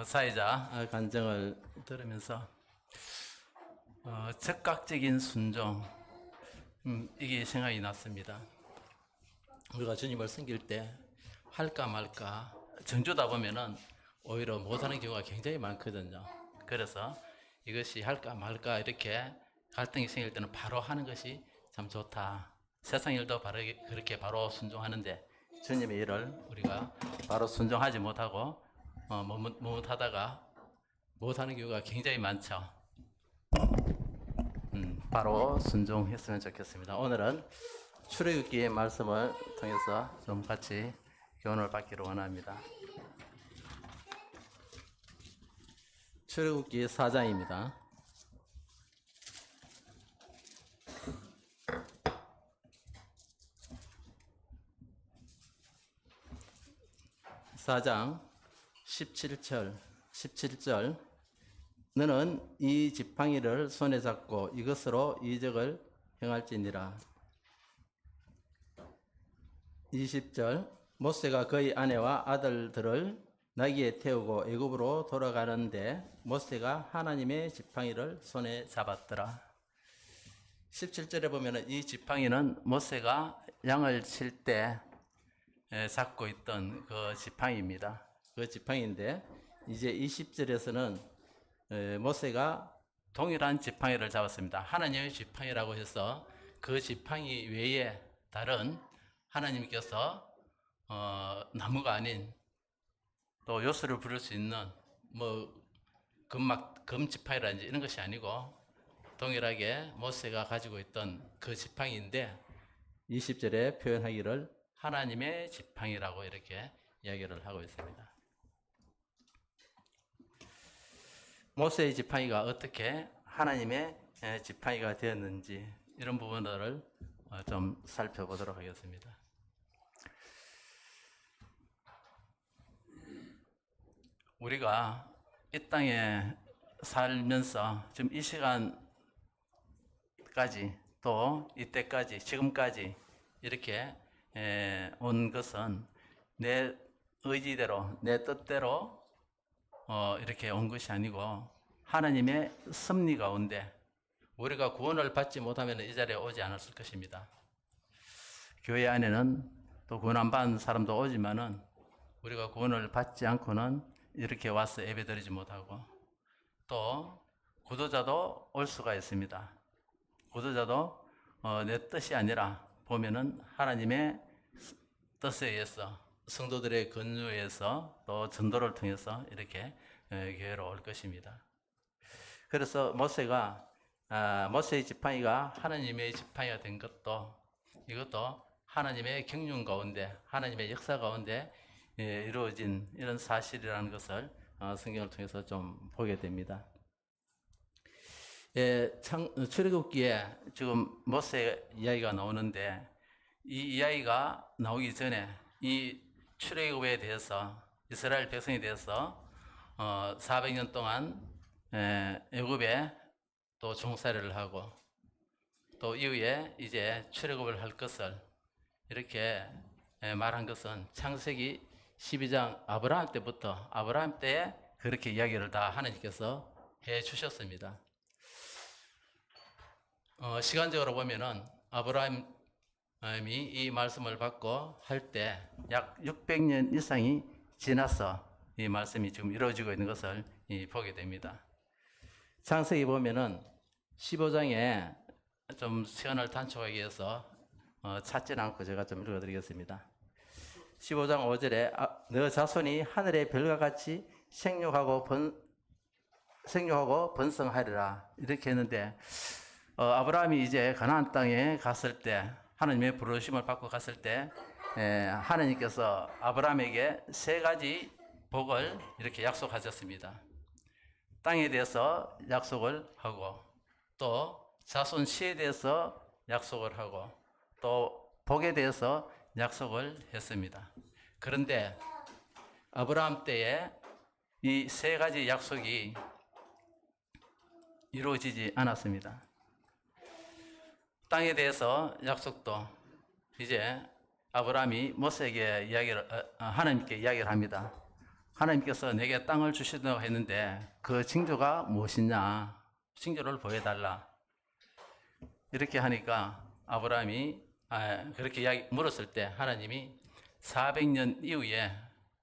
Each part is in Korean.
사회자 간증을 들으면서 적극적인 순종, 이게 생각이 났습니다. 우리가 주님을 섬길 때 할까 말까 정주다 보면은 오히려 못하는 경우가 굉장히 많거든요. 그래서 이것이 할까 말까 이렇게 갈등이 생길 때는 바로 하는 것이 참 좋다. 세상 일도 바로 그렇게 바로 순종하는데 주님의 일을 우리가 바로 순종하지 못하고 머뭇하다가 못하는 경우가 굉장히 많죠. 바로 순종했으면 좋겠습니다. 오늘은 출애굽기의 말씀을 통해서 좀 같이 교훈을 받기를 원합니다. 출애굽기 4장입니다. 4장 17절 너는 이 지팡이를 손에 잡고 이것으로 이적을 행할지니라. 20절 모세가 그의 아내와 아들들을 나귀에 태우고 애굽으로 돌아가는데 모세가 하나님의 지팡이를 손에 잡았더라. 17절에 보면 이 지팡이는 모세가 양을 칠 때 잡고 있던 그 지팡이입니다. 그 지팡이인데 이제 20절에서는 모세가 동일한 지팡이를 잡았습니다. 하나님의 지팡이라고 해서 그 지팡이 외에 다른 하나님께서 나무가 아닌 또 요소를 부를 수 있는 금 지팡이라든지 이런 것이 아니고 동일하게 모세가 가지고 있던 그 지팡이인데 20절에 표현하기를 하나님의 지팡이라고 이렇게 이야기를 하고 있습니다. 모세의 지팡이가 어떻게 하나님의 지팡이가 되었는지 이런 부분들을 좀 살펴보도록 하겠습니다. 우리가 이 땅에 살면서 지금 이 시간까지 또 이때까지 지금까지 이렇게 온 것은 내 의지대로 내 뜻대로 이렇게 온 것이 아니고 하나님의 섭리 가운데 우리가 구원을 받지 못하면 이 자리에 오지 않았을 것입니다. 교회 안에는 또 구원 안 받은 사람도 오지만은 우리가 구원을 받지 않고는 이렇게 와서 예배드리지 못하고 또 구도자도 올 수가 있습니다. 구도자도 내 뜻이 아니라 보면은 하나님의 뜻에 의해서 성도들의 권유에 의해서 또 전도를 통해서 이렇게 교회로 올 것입니다. 그래서 모세의 지팡이가 하나님의 지팡이가 된 것도 이것도 하나님의 경륜 가운데 하나님의 역사 가운데 이루어진 이런 사실이라는 것을 성경을 통해서 좀 보게 됩니다. 출애굽기에 지금 모세 이야기가 나오는데 이 이야기가 나오기 전에 이 출애굽에 대해서 이스라엘 백성에 대해서 400년 동안 애굽에 또 종살이를 하고 또 이후에 이제 출애굽을 할 것을 이렇게 말한 것은 창세기 12장 아브라함 때에 그렇게 이야기를 다 하나님께서 해 주셨습니다. 시간적으로 보면은 아브라함이 이 말씀을 받고 할 때 약 600년 이상이 지나서 이 말씀이 지금 이루어지고 있는 것을 보게 됩니다. 창세기 보면은 15장에 좀 시간을 단축하기 위해서 찾지는 않고 제가 좀 읽어드리겠습니다. 15장 5절에 너 자손이 하늘의 별과 같이 생육하고 번성하리라 이렇게 했는데 아브라함이 이제 가나안 땅에 갔을 때 하나님의 부르심을 받고 갔을 때 하나님께서 아브라함에게 3가지 복을 이렇게 약속하셨습니다. 땅에 대해서 약속을 하고 또 자손 씨에 대해서 약속을 하고 또 복에 대해서 약속을 했습니다. 그런데 아브라함 때에 이 3가지 약속이 이루어지지 않았습니다. 땅에 대해서 약속도 이제 아브라함이 모세에게 하나님께 이야기를 합니다. 하나님께서 내게 땅을 주시다고 했는데 그 징조가 무엇이냐? 징조를 보여달라. 이렇게 하니까 아브라함이 그렇게 물었을 때 하나님이 400년 이후에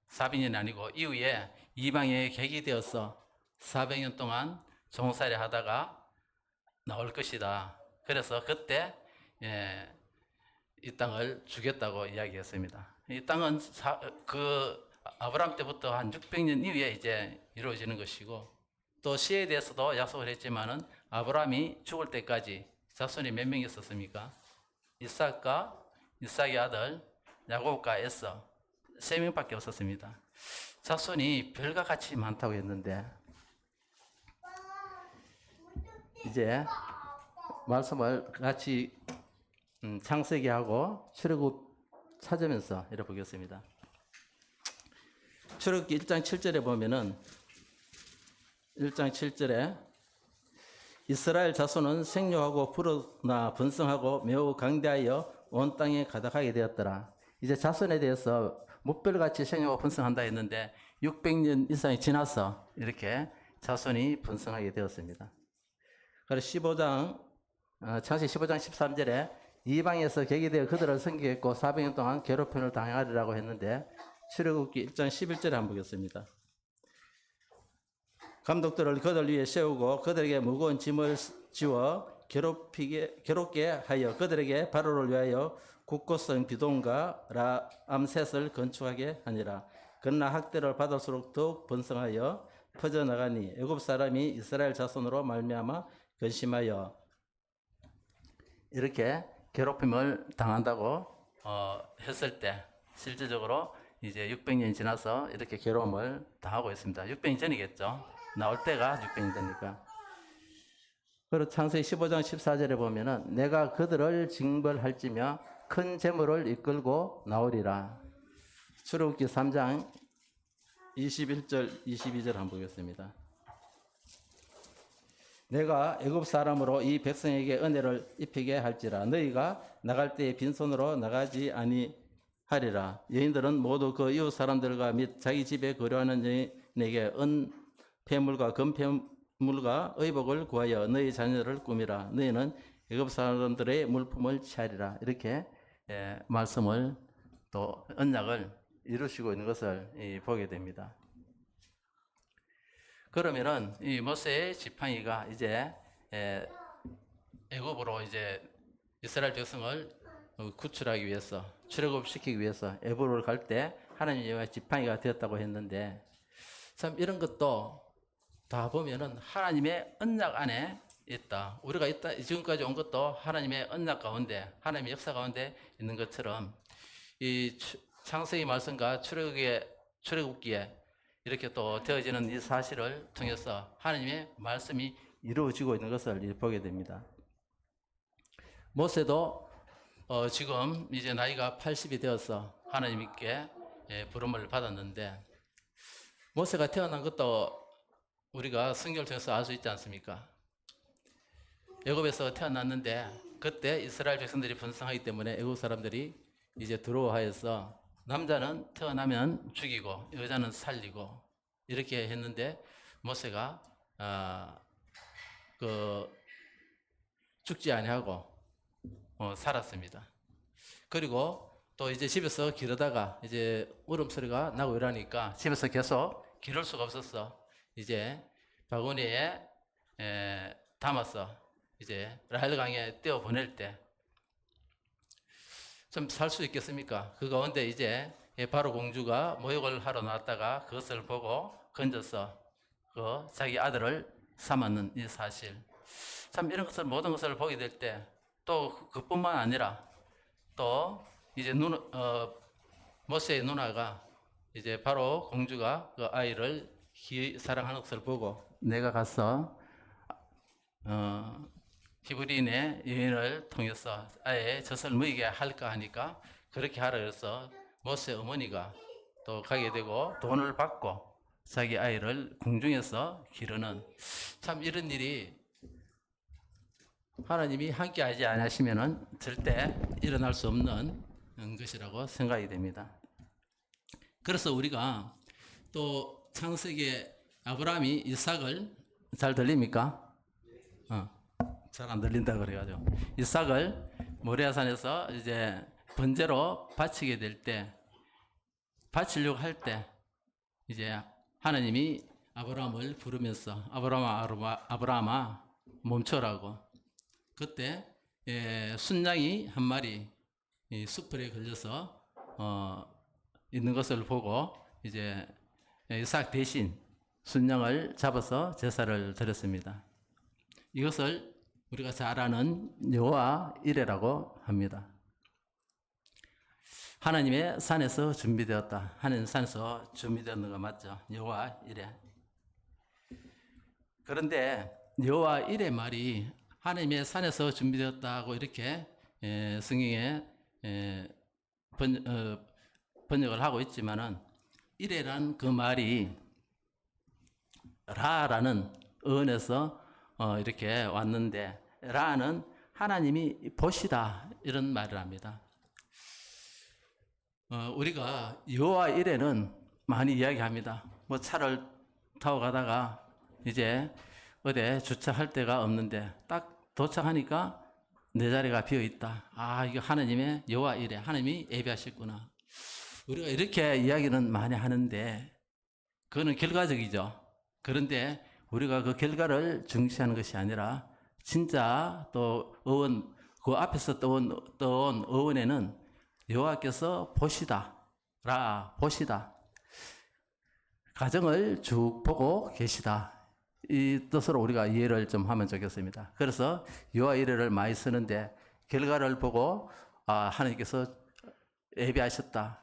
400년이 아니고 이후에 이방의 객이 되어서 400년 동안 종살이 하다가 나올 것이다. 그래서 그때 이 땅을 주겠다고 이야기했습니다. 이 땅은 아브라함 때부터 한 600년 이후에 이제 이루어지는 것이고 또 시에 대해서도 약속을 했지만은 아브라함이 죽을 때까지 자손이 몇 명 있었습니까? 이삭의 아들 야곱과 에서 3명밖에 없었습니다. 자손이 별과 같이 많다고 했는데 이제 말씀을 같이 창세기하고 출애굽 찾으면서 읽어보겠습니다. 출애굽기 1장 7절에 보면은 1장 7절에 이스라엘 자손은 생육하고 불어나 번성하고 매우 강대하여 온 땅에 가득하게 되었더라. 이제 자손에 대해서 무별같이 생육하고 번성한다 했는데 600년 이상이 지나서 이렇게 자손이 번성하게 되었습니다. 그래서 창세기 15장 13절에 이방에서 객이 되어 그들을 섬기겠고 400년 동안 괴롭힘을 당하리라고 했는데 출애굽기 1장 11절에 한번 보겠습니다. 감독들을 그들 위에 세우고 그들에게 무거운 짐을 지워 괴롭게 하여 그들에게 바로를 위하여 국고성 비동과 람셋을 건축하게 하니라. 그러나 학대를 받을수록 더욱 번성하여 퍼져나가니 애굽 사람이 이스라엘 자손으로 말미암아 근심하여 이렇게 괴롭힘을 당한다고 했을 때 실질적으로 이제 600년이 지나서 이렇게 괴로움을 당하고 있습니다. 600년 전이겠죠. 나올 때가 600년 전이니까. 그리고 창세기 15장 14절에 보면은 내가 그들을 징벌할지며 큰 재물을 이끌고 나오리라. 출애굽기 3장 21절 22절 한번 보겠습니다. 내가 애굽 사람으로 이 백성에게 은혜를 입히게 할지라. 너희가 나갈 때에 빈손으로 나가지 아니하리라. 여인들은 모두 그 이웃 사람들과 및 자기 집에 거류하는 여인에게 폐물과 금폐물과 의복을 구하여 너희 자녀를 꾸미라. 너희는 애굽 사람들의 물품을 취하리라. 이렇게 말씀을 또 언약을 이루시고 있는 것을 보게 됩니다. 그러면은 이 모세의 지팡이가 이제 애굽으로 이제 이스라엘 백성을 구출하기 위해서 출애굽시키기 위해서 애굽을 갈 때 하나님의 지팡이가 되었다고 했는데 참 이런 것도 다 보면은 하나님의 언약 안에 있다. 우리가 지금까지 온 것도 하나님의 언약 가운데 하나님의 역사 가운데 있는 것처럼 이 창세기 말씀과 출애굽기에 이렇게 또 되어지는 이 사실을 통해서 하나님의 말씀이 이루어지고 있는 것을 보게 됩니다. 모세도 지금 이제 나이가 80이 되어서 하나님께 부름을 받았는데 모세가 태어난 것도 우리가 성경을 통해서 알 수 있지 않습니까? 애굽에서 태어났는데 그때 이스라엘 백성들이 번성하기 때문에 애굽 사람들이 이제 두려워하여서 남자는 태어나면 죽이고 여자는 살리고 이렇게 했는데 모세가 죽지 아니하고 살았습니다. 그리고 또 이제 집에서 기르다가 이제 울음소리가 나고 이러니까 집에서 계속 기를 수가 없었어. 이제 바구니에 담아서 이제 라헬 강에 떼어 보낼 때 좀 살 수 있겠습니까? 그 가운데 이제 바로 공주가 모욕을 하러 나왔다가 그것을 보고 건져서 자기 아들을 삼았는 이 사실. 참 이런 모든 것을 보게 될 때 또 그뿐만 아니라 또 이제 모세의 누나가 이제 바로 공주가 그 아이를 사랑하는 것을 보고 내가 가서 히브리인의 여인을 통해서 아예 젖을 먹이게 할까 하니까 그렇게 하라 그래서 모세 어머니가 또 가게 되고 돈을 받고 자기 아이를 궁중에서 기르는 참 이런 일이 하나님이 함께 하지 않으시면은 절대 일어날 수 없는 것이라고 생각이 됩니다. 그래서 우리가 또 창세기에 아브라함이 이삭을 잘 들립니까? 잘 안 들린다 그래가지고 이삭을 모리아산에서 이제 번제로 바치게 될 때 바치려고 할 때 이제 하나님이 아브라함을 부르면서 아브라함아 멈춰라고. 그때 순양이 한 마리 이 숯불에 걸려서 있는 것을 보고 이제 이삭 대신 순양을 잡아서 제사를 드렸습니다. 이것을 우리가 잘 아는 여호와 이레라고 합니다. 하나님의 산에서 준비되었다. 하나님 산에서 준비되었는 거 맞죠? 여호와 이레. 그런데 여호와 이레 말이 하나님의 산에서 준비되었다고 이렇게 성경에 번역을 하고 있지만은 이레란 그 말이 라라는 어원에서 이렇게 왔는데 라는 하나님이 보시다 이런 말을 합니다. 우리가 여호와 이레는 많이 이야기합니다. 뭐 차를 타고 가다가 이제 어디 주차할 데가 없는데 딱 도착하니까 내 자리가 비어 있다. 아, 이거 하나님의 여호와 이레, 하나님이 예비하셨구나. 우리가 이렇게 이야기는 많이 하는데 그거는 결과적이죠. 그런데 우리가 그 결과를 중시하는 것이 아니라 진짜 또 어원, 그 앞에서 떠온 어원에는 여호와께서 보시다, 가정을 쭉 보고 계시다. 이 뜻으로 우리가 이해를 좀 하면 좋겠습니다. 그래서 여호와 이레를 많이 쓰는데 결과를 보고 하나님께서 예비하셨다.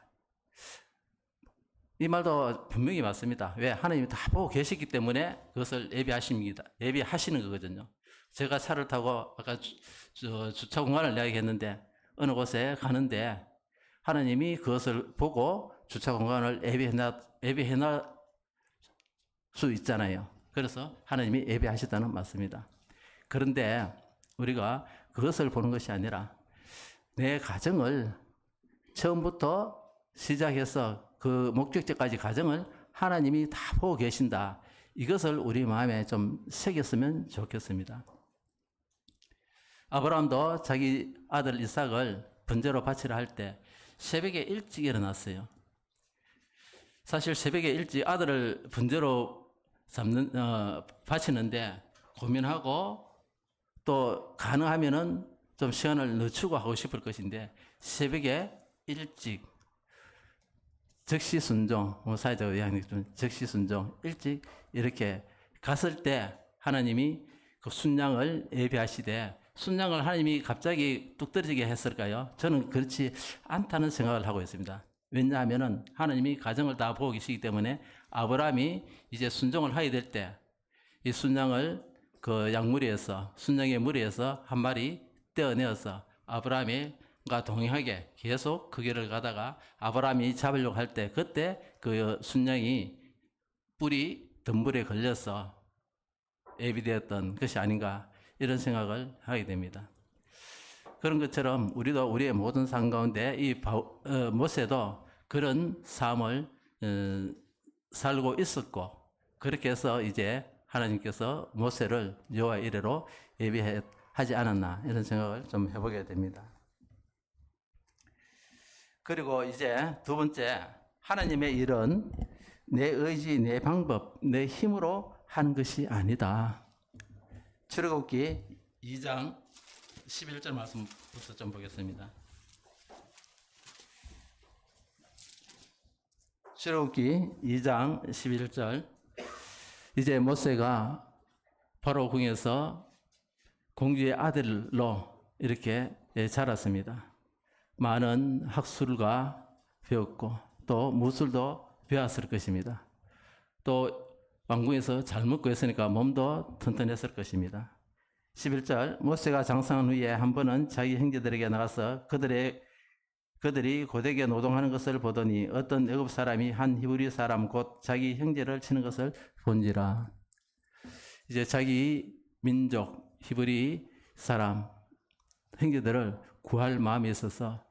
이 말도 분명히 맞습니다. 왜? 하나님이 다 보고 계시기 때문에 그것을 예비하시는 거거든요. 제가 차를 타고 아까 주차 공간을 이야기했는데 어느 곳에 가는데 하나님이 그것을 보고 주차 공간을 예비해놔 수 있잖아요. 그래서 하나님이 예비하셨다는 맞습니다. 그런데 우리가 그것을 보는 것이 아니라 내 가정을 처음부터 시작해서 그 목적지까지 가정을 하나님이 다 보고 계신다. 이것을 우리 마음에 좀 새겼으면 좋겠습니다. 아브라함도 자기 아들 이삭을 번제로 바치려 할 때 새벽에 일찍 일어났어요. 사실 새벽에 일찍 아들을 번제로 바치는데 고민하고 또 가능하면은 좀 시간을 늦추고 하고 싶을 것인데 새벽에 일찍 적시순종, 사회적 의학이 좀 적시순종, 일찍 이렇게 갔을 때 하나님이 그 순양을 예비하시되 순양을 하나님이 갑자기 뚝 떨어지게 했을까요? 저는 그렇지 않다는 생각을 하고 있습니다. 왜냐하면은 하나님이 가정을 다 보고 계시기 때문에 아브라함이 이제 순종을 하게 될 때 이 순양을 그 양무리에서 순양의 무리에서 한 마리 떼어내어서 아브라함과 동행하게 계속 그 길을 가다가 아브라함이 잡으려고 할 때 그때 그 순양이 뿔이 덤불에 걸려서 예비되었던 것이 아닌가 이런 생각을 하게 됩니다. 그런 것처럼 우리도 우리의 모든 삶 가운데 이 모세도 그런 삶을 살고 있었고 그렇게 해서 이제 하나님께서 모세를 여호와 이레로 예비하지 않았나 이런 생각을 좀 해보게 됩니다. 그리고 이제 두 번째, 하나님의 일은 내 의지, 내 방법, 내 힘으로 하는 것이 아니다. 출애굽기 2장 11절 말씀부터 좀 보겠습니다. 출애굽기 2장 11절. 이제 모세가 바로 궁에서 공주의 아들로 이렇게 자랐습니다. 많은 학술과 배웠고 또 무술도 배웠을 것입니다. 또 왕궁에서 잘 먹고 했으니까 몸도 튼튼했을 것입니다. 11절 모세가 장성한 후에 한 번은 자기 형제들에게 나가서 그들이 고되게 노동하는 것을 보더니 어떤 애굽 사람이 한 히브리 사람 곧 자기 형제를 치는 것을 본지라. 이제 자기 민족 히브리 사람 형제들을 구할 마음이 있어서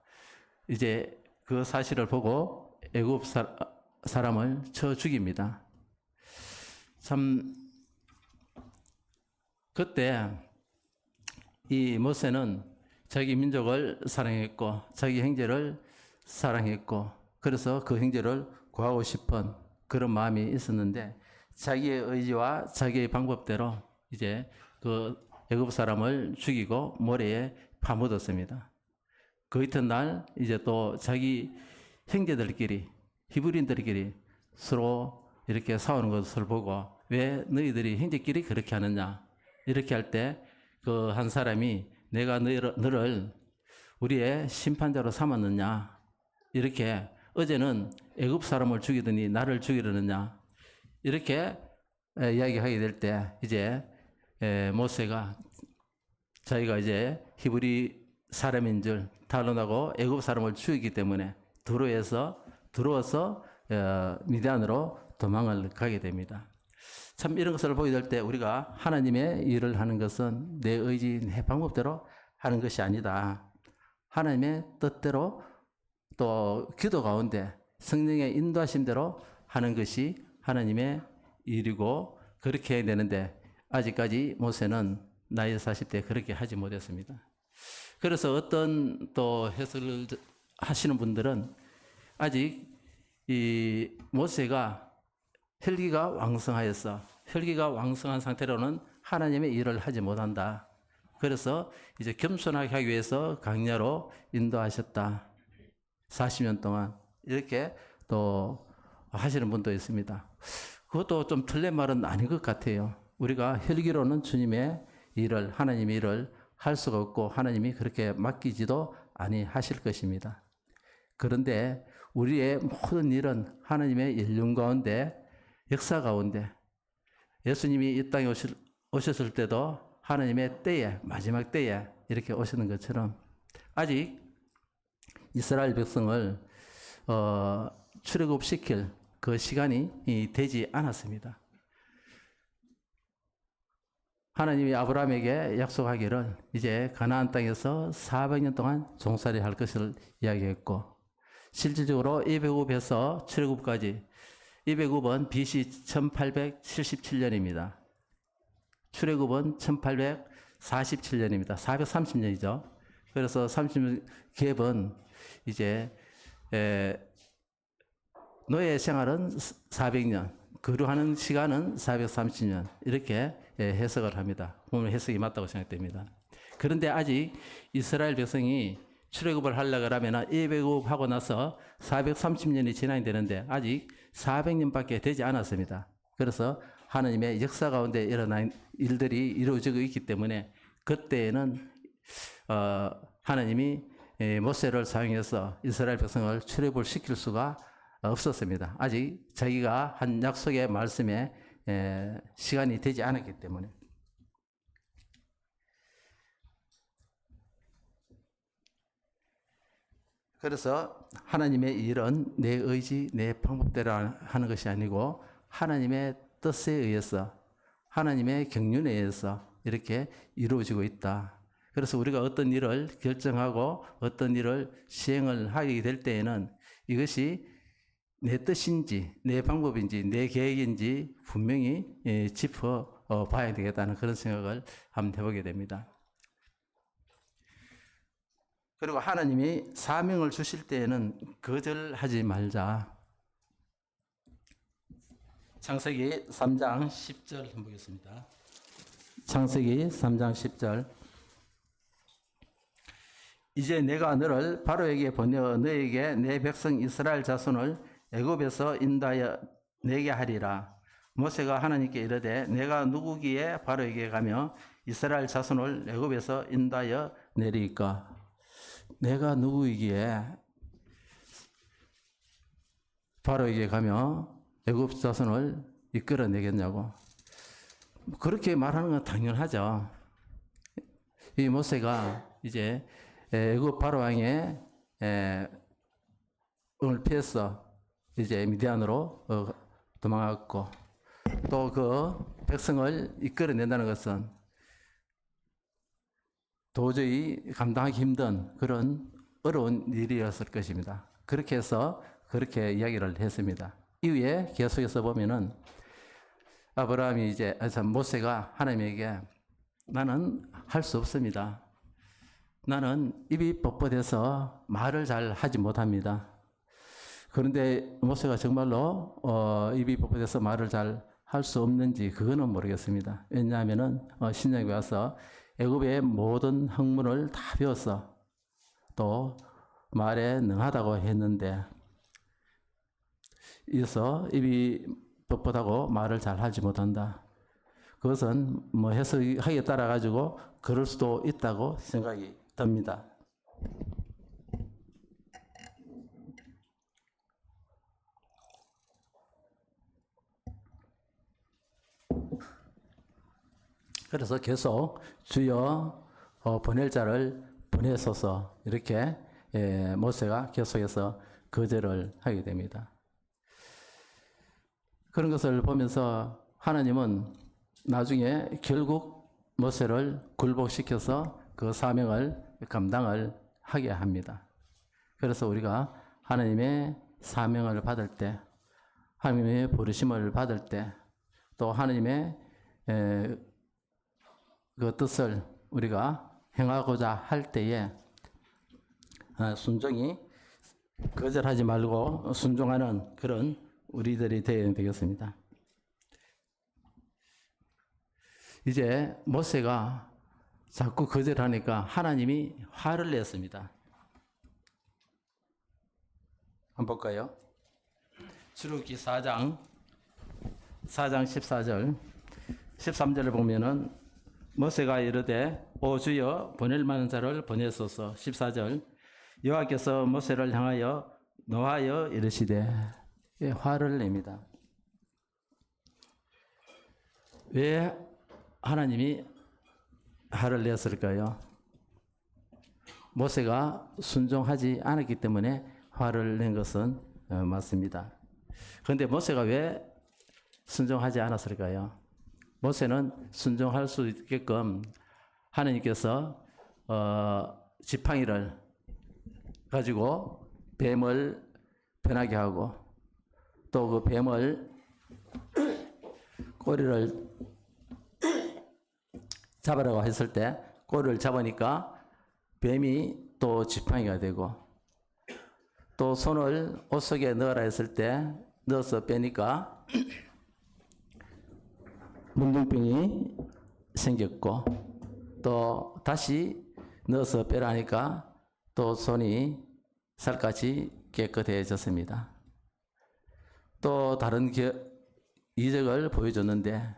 이제 그 사실을 보고 애굽 사람을 쳐 죽입니다. 참 그때 이 모세는 자기 민족을 사랑했고 자기 형제를 사랑했고 그래서 그 형제를 구하고 싶은 그런 마음이 있었는데 자기의 의지와 자기의 방법대로 이제 그 애굽 사람을 죽이고 모래에 파묻었습니다. 그 이튿날 이제 또 자기 형제들끼리 히브리인들끼리 서로 이렇게 싸우는 것을 보고 왜 너희들이 형제끼리 그렇게 하느냐 이렇게 할 때 그 한 사람이 내가 너를 우리의 심판자로 삼았느냐 이렇게 어제는 애굽 사람을 죽이더니 나를 죽이려느냐 이렇게 이야기하게 될 때 이제 모세가 자기가 이제 히브리 사람인 줄 탄론하고 애굽 사람을 죽이기 때문에 들어와서 미디안으로 도망을 가게 됩니다. 참 이런 것을 보게 될 때 우리가 하나님의 일을 하는 것은 내 의지, 내 방법대로 하는 것이 아니다. 하나님의 뜻대로 또 기도 가운데 성령의 인도하심대로 하는 것이 하나님의 일이고 그렇게 해야 되는데 아직까지 모세는 나이 40대 그렇게 하지 못했습니다. 그래서 어떤 또 해석을 하시는 분들은 아직 이 모세가 혈기가 왕성한 상태로는 하나님의 일을 하지 못한다. 그래서 이제 겸손하게 하기 위해서 광야로 인도하셨다. 40년 동안 이렇게 또 하시는 분도 있습니다. 그것도 좀 틀린 말은 아닌 것 같아요. 우리가 혈기로는 주님의 일을 하나님의 일을 할 수가 없고 하나님이 그렇게 맡기지도 아니하실 것입니다. 그런데 우리의 모든 일은 하나님의 연륜 가운데 역사 가운데 예수님이 이 땅에 오셨을 때도 하나님의 때에 마지막 때에 이렇게 오시는 것처럼 아직 이스라엘 백성을 출애굽시킬 그 시간이 되지 않았습니다. 하나님이 아브라함에게 약속하기를 이제 가나안 땅에서 400년 동안 종살이 할 것을 이야기했고 실질적으로 이백읍에서 출애굽까지 이백읍은 BC 1877년입니다. 출애굽은 1847년입니다. 430년이죠. 그래서 30년 갭은 이제 노예 생활은 400년, 거류하는 시간은 430년 이렇게 해석을 합니다. 보면 해석이 맞다고 생각됩니다. 그런데 아직 이스라엘 백성이 출애굽을 하려고 하면 이백읍하고 나서 430년이 지나야 되는데 아직 400년밖에 되지 않았습니다. 그래서 하나님의 역사 가운데 일어난 일들이 이루어지고 있기 때문에 그때에는 하나님이 모세를 사용해서 이스라엘 백성을 출애굽을 시킬 수가 없었습니다. 아직 자기가 한 약속의 말씀에 시간이 되지 않았기 때문에. 그래서 하나님의 일은 내 의지, 내 방법대로 하는 것이 아니고 하나님의 뜻에 의해서 하나님의 경륜에 의해서 이렇게 이루어지고 있다. 그래서 우리가 어떤 일을 결정하고 어떤 일을 시행을 하게 될 때에는 이것이 내 뜻인지 내 방법인지 내 계획인지 분명히 짚어 봐야 되겠다는 그런 생각을 한번 해보게 됩니다. 그리고 하나님이 사명을 주실 때에는 거절하지 말자. 창세기 3장 10절 한번 보겠습니다. 창세기 3장 10절. 이제 내가 너를 바로에게 보내어 너에게 내 백성 이스라엘 자손을 애굽에서 인도하여 내게 하리라. 모세가 하나님께 이르되 내가 누구기에 바로에게 가며 이스라엘 자손을 애굽에서 인도하여 내리까? 내가 누구이기에 바로에게 가며 애굽 자손을 이끌어내겠냐고. 그렇게 말하는 건 당연하죠. 이 모세가 이제 애굽 바로 왕의 을 피해서 이제 미디안으로 도망갔고 또 그 백성을 이끌어낸다는 것은 도저히 감당하기 힘든 그런 어려운 일이었을 것입니다. 그렇게 해서 그렇게 이야기를 했습니다. 이후에 계속해서 보면은 아브라함이 모세가 하나님에게 나는 할 수 없습니다. 나는 입이 뻣뻣해서 말을 잘 하지 못합니다. 그런데 모세가 정말로 입이 뻣뻣해서 말을 잘 할 수 없는지 그거는 모르겠습니다. 왜냐하면은 신약에 와서 애굽의 모든 학문을 다 배웠어. 또 말에 능하다고 했는데 이어서 입이 뻣뻣하고 말을 잘 하지 못한다. 그것은 뭐 해석하기에 따라 가지고 그럴 수도 있다고 생각이 듭니다. 그래서 계속 주여 보낼 자를 보내소서 이렇게 모세가 계속해서 거절을 하게 됩니다. 그런 것을 보면서 하나님은 나중에 결국 모세를 굴복시켜서 그 사명을 감당을 하게 합니다. 그래서 우리가 하나님의 사명을 받을 때, 하나님의 부르심을 받을 때, 또 하나님의 그 뜻을 우리가 행하고자 할 때에 순종이 거절하지 말고 순종하는 그런 우리들이 되어야 되겠습니다. 이제 모세가 자꾸 거절하니까 하나님이 화를 냈습니다. 한번 볼까요? 출애굽기 4장 14절 13절을 보면은 모세가 이르되 오 주여 보낼 만한 자를 보내소서. 14절 여호와께서 모세를 향하여 노하여 이르시되 화를 냅니다. 왜 하나님이 화를 냈을까요? 모세가 순종하지 않았기 때문에 화를 낸 것은 맞습니다. 그런데 모세가 왜 순종하지 않았을까요? 모세는 순종할 수 있게끔 하나님께서 지팡이를 가지고 뱀을 변하게 하고 또 그 뱀을 꼬리를 잡으라고 했을 때 꼬리를 잡으니까 뱀이 또 지팡이가 되고 또 손을 옷 속에 넣으라 했을 때 넣어서 빼니까 문둥병이 생겼고 또 다시 넣어서 빼라니까 또 손이 살같이 깨끗해졌습니다. 또 다른 이적을 보여줬는데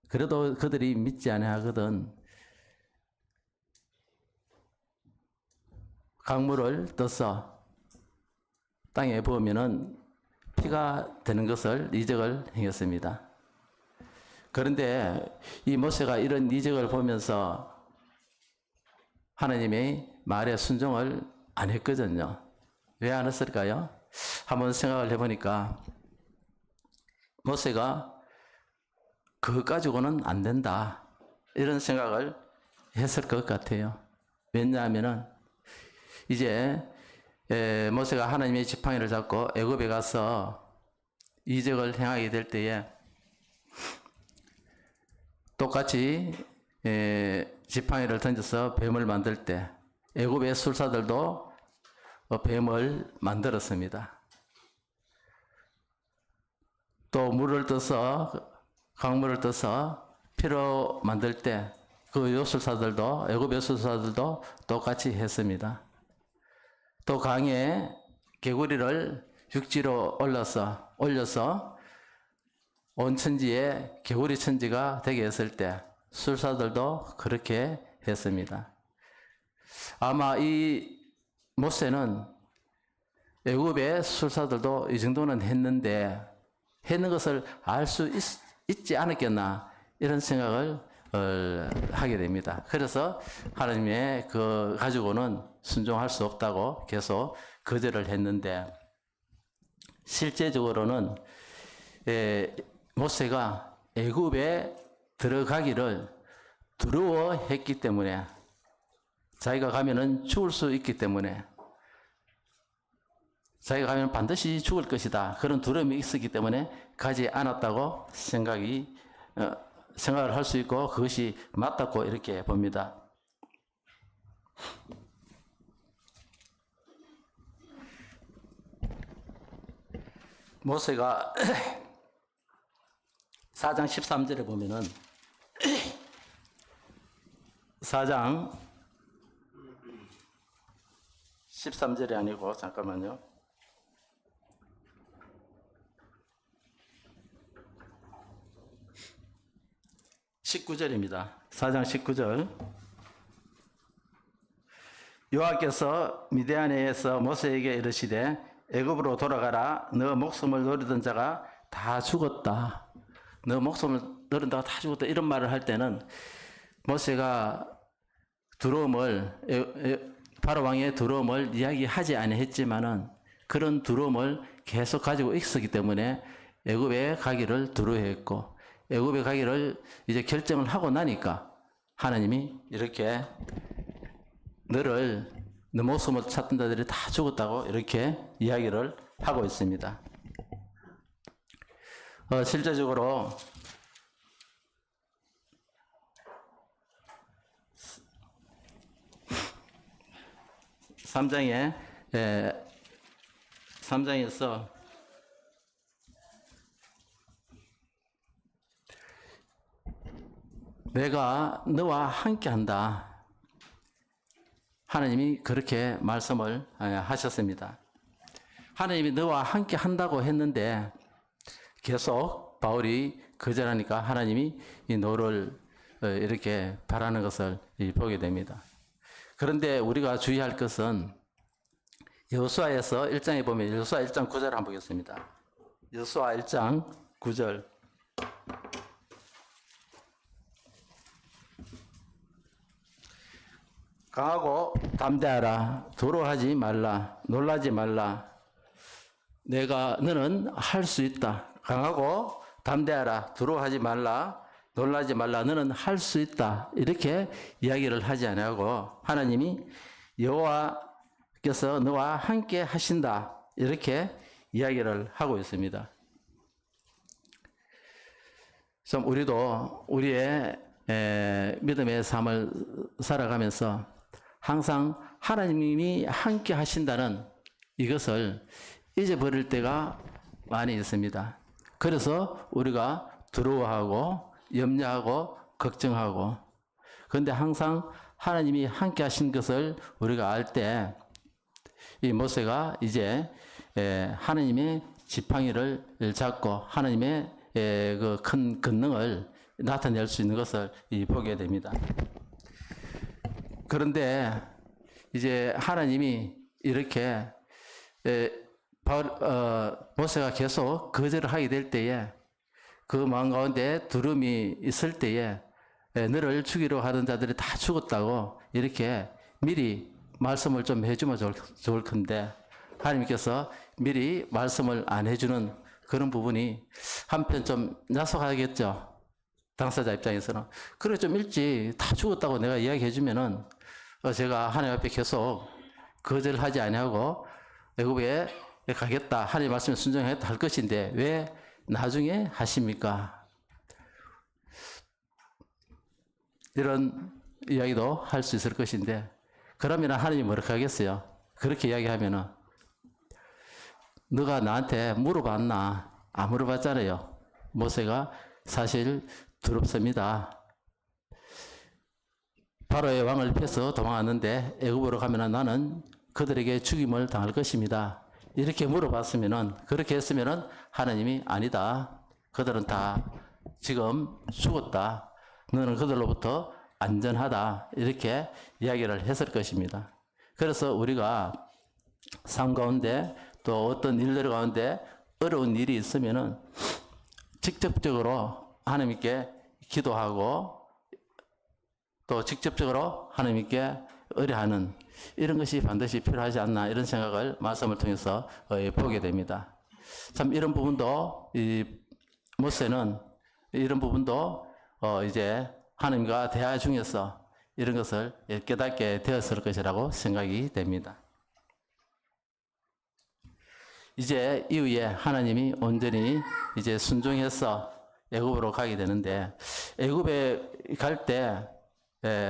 그래도 그들이 믿지 않아 하거든. 강물을 떠서 땅에 부으면은 피가 되는 것을 이적을 행했습니다. 그런데 이 모세가 이런 이적을 보면서 하나님의 말에 순종을 안 했거든요. 왜 안 했을까요? 한번 생각을 해보니까 모세가 그것 가지고는 안 된다 이런 생각을 했을 것 같아요. 왜냐하면은 이제 모세가 하나님의 지팡이를 잡고 애굽에 가서 이적을 행하게 될 때에 똑같이 지팡이를 던져서 뱀을 만들 때 애굽의 술사들도 뱀을 만들었습니다. 또 물을 떠서 강물을 떠서 피로 만들 때 그 요술사들도 애굽 요술사들도 똑같이 했습니다. 또 강에 개구리를 육지로 올려서 온 천지에 개구리 천지가 되게 했을 때 술사들도 그렇게 했습니다. 아마 이 모세는 애굽의 술사들도 이 정도는 했는데 했는 것을 알 수 있지 않았겠나 이런 생각을 하게 됩니다. 그래서 하나님의 그 가지고는 순종할 수 없다고 계속 거절을 했는데 실제적으로는 모세가 애굽에 들어가기를 두려워했기 때문에 자기가 가면은 죽을 수 있기 때문에 자기가 가면 반드시 죽을 것이다. 그런 두려움이 있었기 때문에 가지 않았다고 생각을 할 수 있고 그것이 맞다고 이렇게 봅니다. 모세가 4장 13절에 보면은 4장 13절이 아니고 잠깐만요. 19절입니다. 4장 19절. 여호와께서 미디안에서 모세에게 이르시되 애굽으로 돌아가라. 너 목숨을 노리던 자가 다 죽었다. 너 목숨을 노리던 자가 다 죽었다. 이런 말을 할 때는 모세가 바로 왕의 두려움을 이야기하지 아니했지만은 그런 두려움을 계속 가지고 있었기 때문에 애굽에 가기를 두려워했고 애굽에 가기를 이제 결정을 하고 나니까 하나님이 이렇게 너 목숨을 찾던 자들이 다 죽었다고 이렇게 이야기를 하고 있습니다. 실제적으로 3장에서 내가 너와 함께한다. 하나님이 그렇게 말씀을 하셨습니다. 하나님이 너와 함께 한다고 했는데 계속 바울이 거절하니까 하나님이 너를 이렇게 바라는 것을 보게 됩니다. 그런데 우리가 주의할 것은 여호수아에서 1장에 보면 여호수아 1장 9절 한번 보겠습니다. 여호수아 1장 9절. 강하고 담대하라. 두려워하지 말라. 놀라지 말라. 너는 할 수 있다. 강하고 담대하라. 두려워하지 말라. 놀라지 말라. 너는 할 수 있다. 이렇게 이야기를 하지 아니하고 하나님이 여호와께서 너와 함께 하신다. 이렇게 이야기를 하고 있습니다. 좀 우리도 우리의 믿음의 삶을 살아가면서 항상 하나님이 함께 하신다는 이것을 잊어버릴 때가 많이 있습니다. 그래서 우리가 두려워하고 염려하고 걱정하고, 그런데 항상 하나님이 함께 하신 것을 우리가 알 때 이 모세가 이제 하나님의 지팡이를 잡고 하나님의 그 큰 권능을 나타낼 수 있는 것을 보게 됩니다. 그런데 이제 하나님이 이렇게 모세가 계속 거절을 하게 될 때에 그 마음 가운데 두려움이 있을 때에 너를 죽이려 하던 자들이 다 죽었다고 이렇게 미리 말씀을 좀 해주면 좋을 텐데 하나님께서 미리 말씀을 안 해주는 그런 부분이 한편 좀 야속하겠죠. 당사자 입장에서는. 그래 좀 일찍 다 죽었다고 내가 이야기해 주면은 제가 하나님 앞에 계속 거절하지 아니하고 애굽에 가겠다, 하나님 말씀에 순종하겠다 할 것인데 왜 나중에 하십니까? 이런 이야기도 할 수 있을 것인데, 그러면 하나님이 뭐라고 하겠어요? 그렇게 이야기하면은 너가 나한테 물어봤나? 안 물어봤잖아요. 모세가 사실 두렵습니다. 바로의 왕을 펴서 도망왔는데 애굽으로 가면은 나는 그들에게 죽임을 당할 것입니다. 이렇게 물어봤으면은, 그렇게 했으면은 하나님이 아니다. 그들은 다 지금 죽었다. 너는 그들로부터 안전하다. 이렇게 이야기를 했을 것입니다. 그래서 우리가 삶 가운데 또 어떤 일들 가운데 어려운 일이 있으면은 직접적으로 하나님께 기도하고 또 직접적으로 하나님께 의뢰하는 이런 것이 반드시 필요하지 않나, 이런 생각을 말씀을 통해서 보게 됩니다. 참 이런 부분도 모세는 이런 부분도 이제 하나님과 대화 중에서 이런 것을 깨닫게 되었을 것이라고 생각이 됩니다. 이제 이후에 하나님이 온전히 이제 순종해서 애굽으로 가게 되는데, 애굽에 갈 때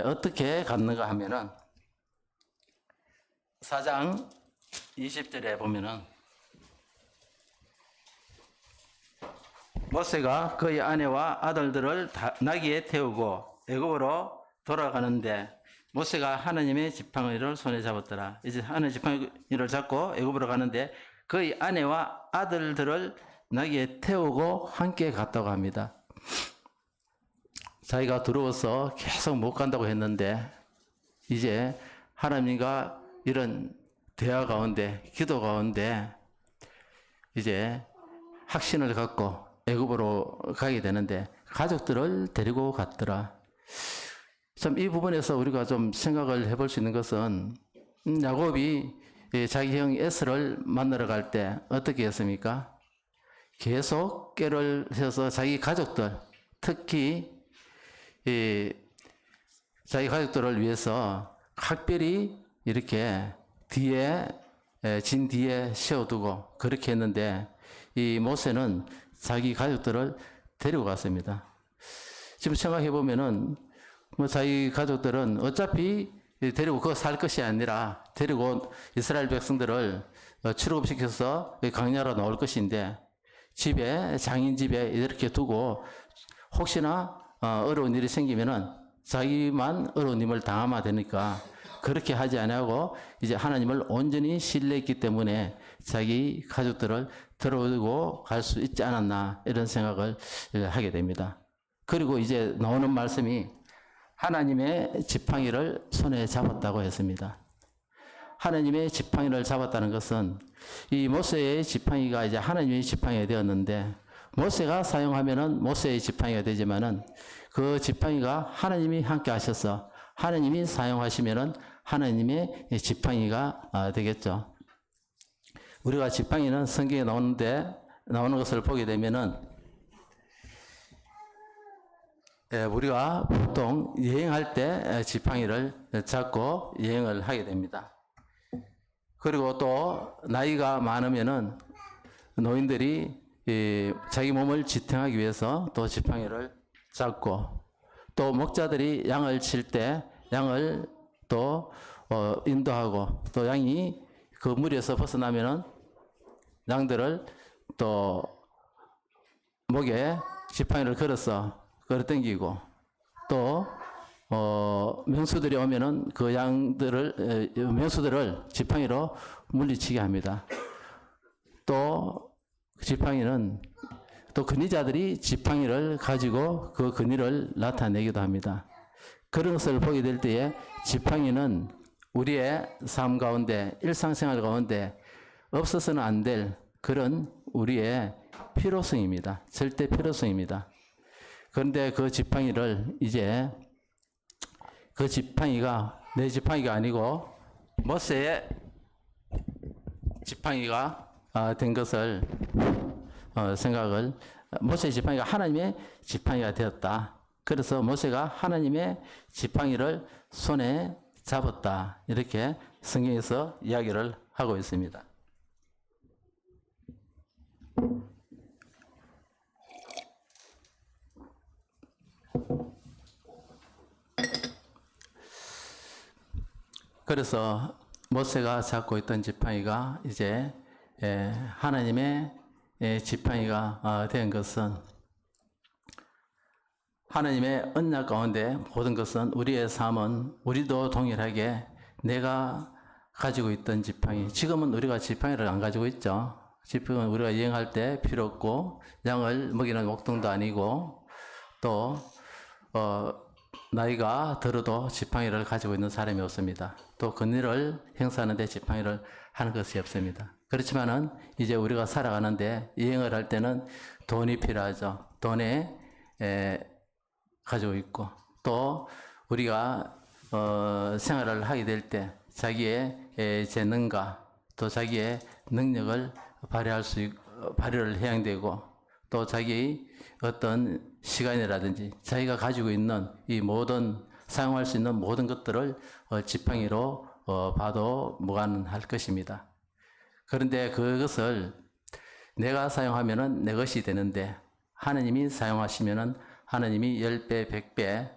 어떻게 갔는가 하면은 4장 20절에 보면은 모세가 그의 아내와 아들들을 나귀에 태우고 애굽으로 돌아가는데, 모세가 하나님의 지팡이를 손에 잡았더라. 이제 하나님의 지팡이를 잡고 애굽으로 가는데 그의 아내와 아들들을 나귀에 태우고 함께 갔다고 합니다. 자기가 두려워서 계속 못 간다고 했는데, 이제 하나님과 이런 대화 가운데, 기도 가운데 이제 확신을 갖고 애굽으로 가게 되는데 가족들을 데리고 갔더라. 참 이 부분에서 우리가 좀 생각을 해볼 수 있는 것은, 야곱이 자기 형 에서를 만나러 갈 때 어떻게 했습니까? 계속 꾀를 해서 자기 가족들, 특히 자기 가족들을 위해서 각별히 이렇게 진 뒤에 세워두고 그렇게 했는데, 이 모세는 자기 가족들을 데리고 갔습니다. 지금 생각해 보면은 자기 가족들은 어차피 데리고 그거 살 것이 아니라 데리고 이스라엘 백성들을 출애굽시켜서 광야로 나올 것인데, 장인 집에 이렇게 두고 혹시나 어려운 일이 생기면은 자기만 어려운 일을 당하면 되니까 그렇게 하지 아니하고 이제 하나님을 온전히 신뢰했기 때문에 자기 가족들을 들어오고 갈 수 있지 않았나, 이런 생각을 하게 됩니다. 그리고 이제 나오는 말씀이 하나님의 지팡이를 손에 잡았다고 했습니다. 하나님의 지팡이를 잡았다는 것은 이 모세의 지팡이가 이제 하나님의 지팡이가 되었는데, 모세가 사용하면은 모세의 지팡이가 되지만은 그 지팡이가 하나님이 함께 하셔서 하나님이 사용하시면은 하나님의 지팡이가 되겠죠. 우리가 지팡이는 성경에 나오는 것을 보게 되면은 우리가 보통 여행할 때 지팡이를 잡고 여행을 하게 됩니다. 그리고 또 나이가 많으면은 노인들이 자기 몸을 지탱하기 위해서 또 지팡이를 잡고, 또 목자들이 양을 칠 때 양을 또 인도하고, 또 양이 그 무리에서 벗어나면은 양들을 또 목에 지팡이를 걸어서 끌어당기고, 또 명수들이 오면은 그 명수들을 지팡이로 물리치게 합니다. 또 지팡이는 또 근위자들이 지팡이를 가지고 그 근위를 나타내기도 합니다. 그런 것을 보게 될 때에 지팡이는 우리의 삶 가운데, 일상생활 가운데 없어서는 안 될 그런 우리의 필요성입니다. 절대 필요성입니다. 그런데 그 지팡이를 이제 그 지팡이가 내 지팡이가 아니고 모세의 지팡이가 된 것을 생각을, 모세의 지팡이가 하나님의 지팡이가 되었다. 그래서 모세가 하나님의 지팡이를 손에 잡았다. 이렇게 성경에서 이야기를 하고 있습니다. 그래서 모세가 잡고 있던 지팡이가 이제 하나님의 지팡이가 된 것은, 하나님의 언약 가운데 모든 것은, 우리의 삶은 우리도 동일하게 내가 가지고 있던 지팡이, 지금은 우리가 지팡이를 안 가지고 있죠. 지팡이는 우리가 여행할 때 필요 없고, 양을 먹이는 목동도 아니고, 또 나이가 들어도 지팡이를 가지고 있는 사람이 없습니다. 또 근위를 행사하는데 지팡이를 하는 것이 없습니다. 그렇지만은 이제 우리가 살아가는데, 여행을 할 때는 돈이 필요하죠. 돈에 가지고 있고, 또 우리가 생활을 하게 될 때 자기의 재능과 또 자기의 능력을 발휘를 해야 되고, 또 자기의 어떤 시간이라든지 자기가 가지고 있는 이 모든 사용할 수 있는 모든 것들을 지팡이로 봐도 무관할 것입니다. 그런데 그것을 내가 사용하면은 내 것이 되는데 하느님이 사용하시면은 하느님이 10배, 100배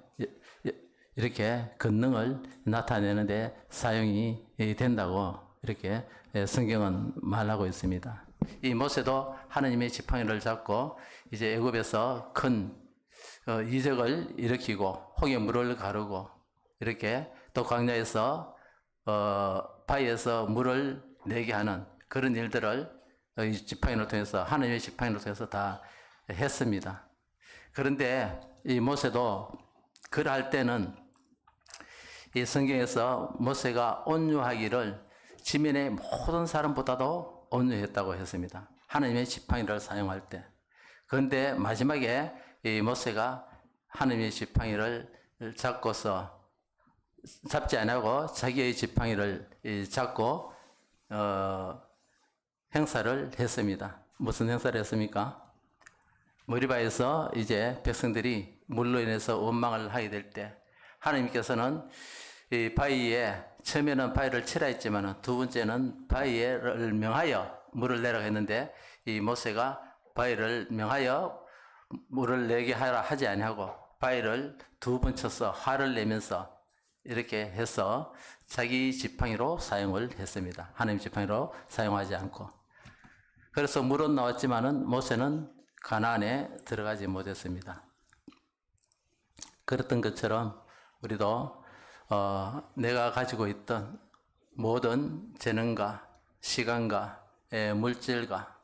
이렇게 권능을 나타내는데 사용이 된다고 이렇게 성경은 말하고 있습니다. 이 모세도 하느님의 지팡이를 잡고 이제 애굽에서 큰 이적을 일으키고 홍해 물을 가르고 이렇게 또 광야에서 바위에서 물을 내게 하는 그런 일들을 이 지팡이를 통해서 하느님의 지팡이를 통해서 다 했습니다. 그런데 이 모세도 그럴 때는 이 성경에서 모세가 온유하기를 지면의 모든 사람보다도 온유했다고 했습니다. 하느님의 지팡이를 사용할 때. 그런데 마지막에 이 모세가 하느님의 지팡이를 잡고서 잡지 않고 자기의 지팡이를 잡고 행사를 했습니다. 무슨 행사를 했습니까? 머리바에서 이제 백성들이 물로 인해서 원망을 하게 될 때 하나님께서는 이 바위에 처음에는 바위를 치라 했지만 두 번째는 바위를 명하여 물을 내라고 했는데 이 모세가 바위를 명하여 물을 내게 하라 하지 아니하고 바위를 두 번 쳐서 화를 내면서 이렇게 해서 자기 지팡이로 사용을 했습니다. 하나님 지팡이로 사용하지 않고. 그래서 물은 나왔지만은 모세는 가나안에 들어가지 못했습니다. 그랬던 것처럼 우리도 내가 가지고 있던 모든 재능과 시간과 물질과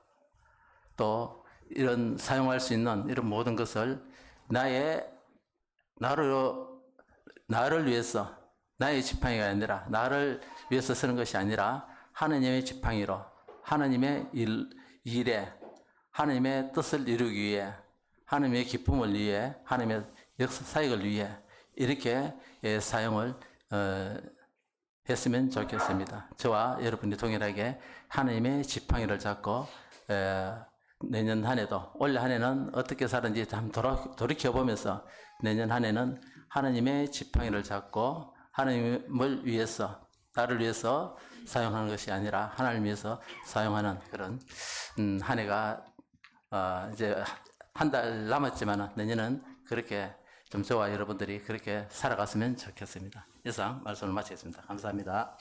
또 이런 사용할 수 있는 이런 모든 것을 나를 위해서 나의 지팡이가 아니라 나를 위해서 쓰는 것이 아니라 하나님의 지팡이로 하나님의 일에 하나님의 뜻을 이루기 위해 하나님의 기쁨을 위해 하나님의 역사 사역을 위해 이렇게 사용을 했으면 좋겠습니다. 저와 여러분이 동일하게 하나님의 지팡이를 잡고 내년 한 해도 올 한 해는 어떻게 살았는지 한번 돌이켜보면서 내년 한 해는 하나님의 지팡이를 잡고 하나님을 위해서 나를 위해서 사용하는 것이 아니라 하나님을 위해서 사용하는 그런 한 해가 이제 한 달 남았지만 내년은 그렇게 좀 저와 여러분들이 그렇게 살아갔으면 좋겠습니다. 이상 말씀을 마치겠습니다. 감사합니다.